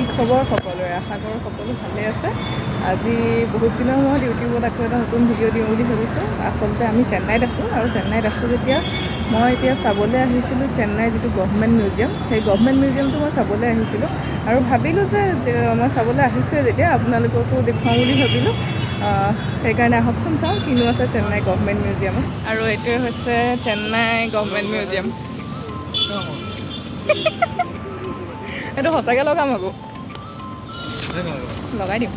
কি খবৰ সকলোৰে? আশা কৰোঁ সকলো ভালে আছে। আজি বহুত দিনৰ মূৰত ইউটিউবত আকৌ এটা নতুন ভিডিঅ' দিওঁ বুলি ভাবিছোঁ। আচলতে আমি চেন্নাইত আছোঁ আৰু চেন্নাইত আছোঁ যেতিয়া মই এতিয়া চাবলৈ আহিছিলোঁ চেন্নাইৰ যিটো গভমেণ্ট মিউজিয়াম, সেই গভমেণ্ট মিউজিয়ামটো মই চাবলৈ আহিছিলোঁ আৰু ভাবিলোঁ যে মই চাবলৈ আহিছোঁৱে যেতিয়া আপোনালোককো দেখুৱাওঁ বুলি ভাবিলোঁ। সেইকাৰণে আহকচোন চাওঁ কিনো আছে চেন্নাই গভমেণ্ট মিউজিয়ামত। আৰু এইটোৱে হৈছে চেন্নাই গভমেণ্ট মিউজিয়াম। এইটো সঁচাকৈ লগাম আকৌ লগাই দিম।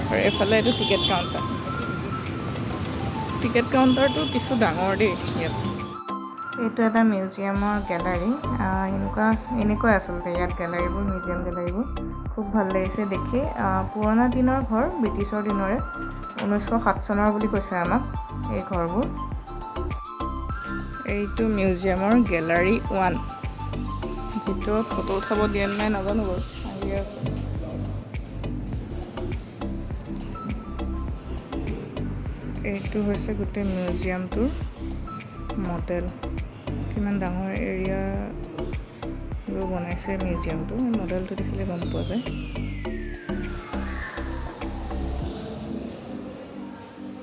আৰু এইফালে এইটো টিকেট কাউণ্টাৰটো কিছু ডাঙৰ দেই ইয়াত। এইটো এটা মিউজিয়ামৰ গেলাৰী। এনেকুৱা আচলতে ইয়াত গেলাৰীবোৰ, মিউজিয়াম গেলাৰীবোৰ খুব ভাল লাগিছে দেখি। পুৰণা দিনৰ ঘৰ, ব্ৰিটিছৰ দিনৰে, 1907 চনৰ বুলি কৈছে আমাক এই ঘৰবোৰ। এইটো মিউজিয়ামৰ গেলাৰী 1। ভিতৰত ফটো উঠাব দিয়ে নাই নাজানো বাৰু, আহিয়ে আছে। এইটো হৈছে গোটেই মিউজিয়ামটোৰ মডেল। কিমান ডাঙৰ এৰিয়া বনাইছে মিউজিয়ামটো, মডেলটো দেখিলে গম পোৱা যায়।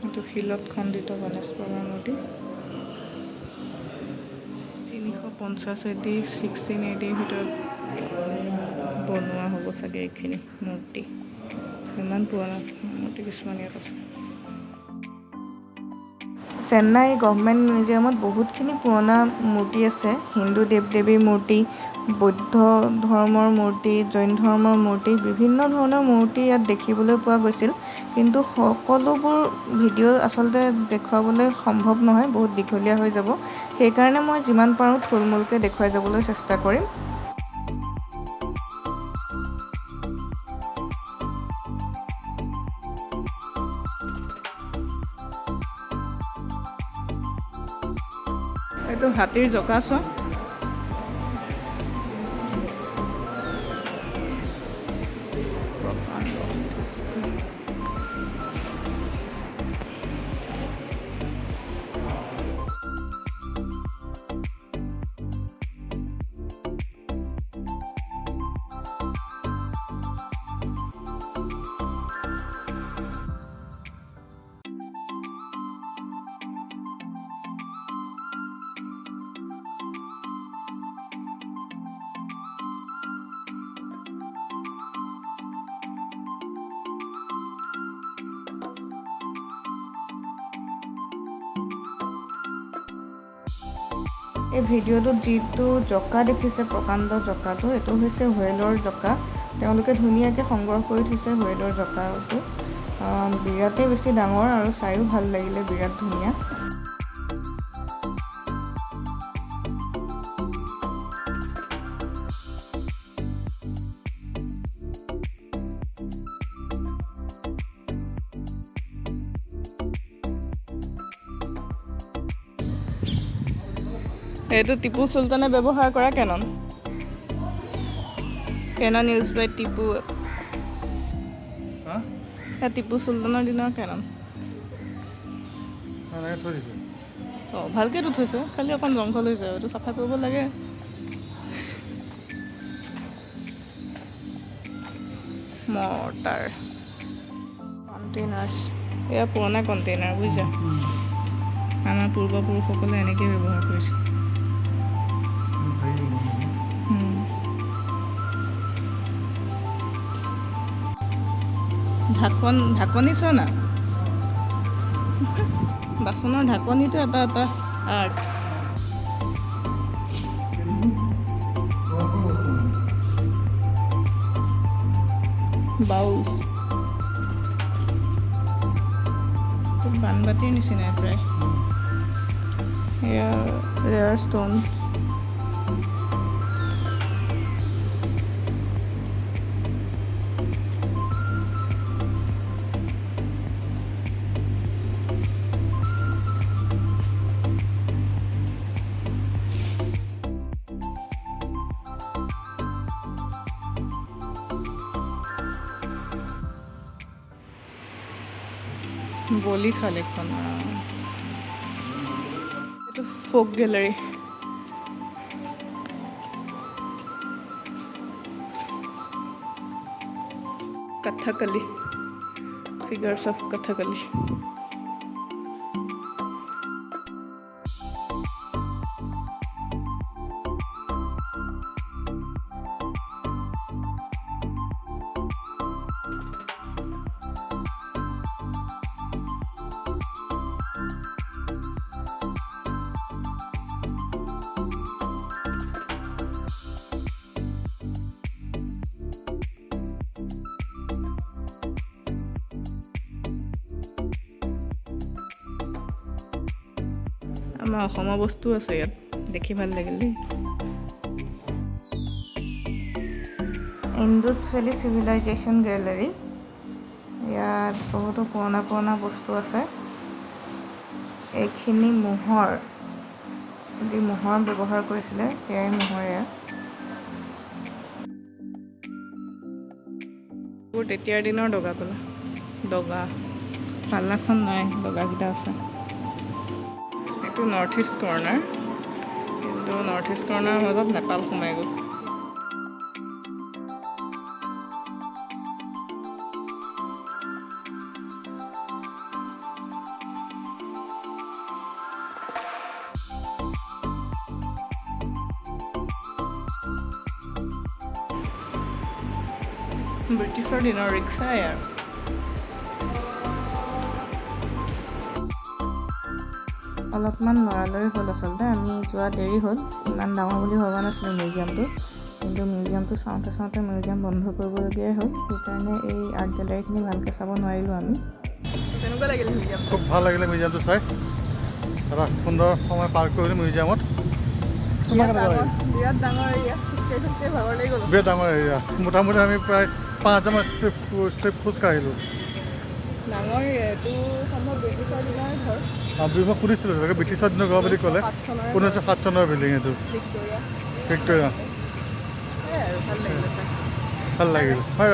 এইটো শিলত খণ্ডিত গণেশ বাবাৰ মূৰ্তি। 350 AD 16 AD ভিতৰত বনোৱা হ'ব চাগে এইখিনি মূৰ্তি। ইমান পুৰণা মূৰ্তি কিছুমান ইয়াত আছে। চেন্নাই গভমেণ্ট মিউজিয়ামত বহুতখিনি পুৰণা মূৰ্তি আছে। হিন্দু দেৱ দেৱীৰ মূৰ্তি, বৌদ্ধ ধৰ্মৰ মূৰ্তি, জৈন ধৰ্মৰ মূৰ্তি, বিভিন্ন ধৰণৰ মূৰ্তি ইয়াত দেখিবলৈ পোৱা গৈছিল। কিন্তু সকলোবোৰ ভিডিঅ' আচলতে দেখুৱাবলৈ সম্ভৱ নহয়, বহুত দীঘলীয়া হৈ যাব। সেইকাৰণে মই যিমান পাৰোঁ থুলমূলকৈ দেখুৱাই যাবলৈ চেষ্টা কৰিম। এইটো হাতীৰ জকা চোৱা। এই ভিডিঅ'টোত যিটো জকা দেখিছে, প্ৰকাণ্ড জকাটো, এইটো হৈছে হুৱেলৰ জকা। তেওঁলোকে ধুনীয়াকৈ সংগ্ৰহ কৰি থৈছে হুৱেলৰ জকাটো। বিৰাটেই বেছি ডাঙৰ আৰু চায়ো ভাল লাগিলে, বিৰাট ধুনীয়া। এইটো টিপু চুলতানে ব্যৱহাৰ কৰা কেনন ইউজ বাই টিপু। টিপু চুলতানৰ দিনৰ কেনন। ভালকৈতো থৈছে, খালি অকণ জংঘল হৈছে, এইটো চাফা কৰিব লাগে। মৰ্টাৰ কণ্টেইনাৰ্ছ, এয়া পুৰণা কণ্টেইনাৰ বুজিছা। আমাৰ পূৰ্বপুৰুষসকলে এনেকৈ ব্যৱহাৰ কৰিছে। ঢাকনি চোৱা না, বাচনৰ ঢাকনিটো এটা এটা আৰ্ট। বাউল, বানবাতিৰ নিচিনাই প্ৰায়। এয়া ৰেয়াৰ ষ্ট'ন। বলি কালেকশ্যন, এইটো folk gallery. Kathakali. Figures of Kathakali. আমাৰ অসমৰ বস্তু আছে ইয়াত দেখি ভাল লাগিল দেই ইন্দুছ ভেলী চিভিলাইজেশ্যন গেলেৰী ইয়াত বহুতো পুৰণা বস্তু আছে এইখিনি মোহৰ যি মোহৰ ব্যৱহাৰ কৰিছিলে সেয়াই মোহৰ ইয়াত তেতিয়াৰ দিনৰ দগা পাল্লাখন নাই দগাকেইটা আছে এইটো নৰ্থ ইষ্ট কৰ্ণাৰ কিন্তু নৰ্থ ইষ্ট কৰ্ণাৰৰ মাজত নেপাল সোমাই গ'ল ব্ৰিটিছৰ দিনৰ ৰিক্সা ইয়াৰ অলপমান লৰালৰি হ'ল আচলতে আমি যোৱা দেৰি হ'ল ইমান ডাঙৰ বুলি ভবা নাছিলোঁ মিউজিয়ামটো কিন্তু মিউজিয়ামটো চাওঁতে মিউজিয়াম বন্ধ কৰিবলগীয়াই হ'ল সেইকাৰণে এই আৰ্ট গেলাৰীখিনি ভালকৈ চাব নোৱাৰিলোঁ আমি কেনেকুৱা লাগিলে মিউজিয়াম খুব ভাল লাগিলে মিউজিয়ামটো চাই এটা সুন্দৰ সময় পাৰ কৰিলোঁ মিউজিয়ামত বিৰাট ডাঙৰ এৰিয়া ভাগৰ লাগি গ'ল বিৰাট ডাঙৰ এৰিয়া মোটামুটি আমি প্ৰায় 5,000 ষ্টেপ খোজ কাঢ়িলোঁ ডাঙৰ এৰিয়াটো সম্ভৱ ব্ৰিটিছৰ দিনৰ ঘৰ মই সুধিছিলোঁ ব্ৰিটিছৰ দিনৰ ঘৰ বুলি ক'লে 1907 চনৰ বিল্ডিং এইটো ভিক্টৰিয়া ভাল লাগিলে ভাল লাগিল হয়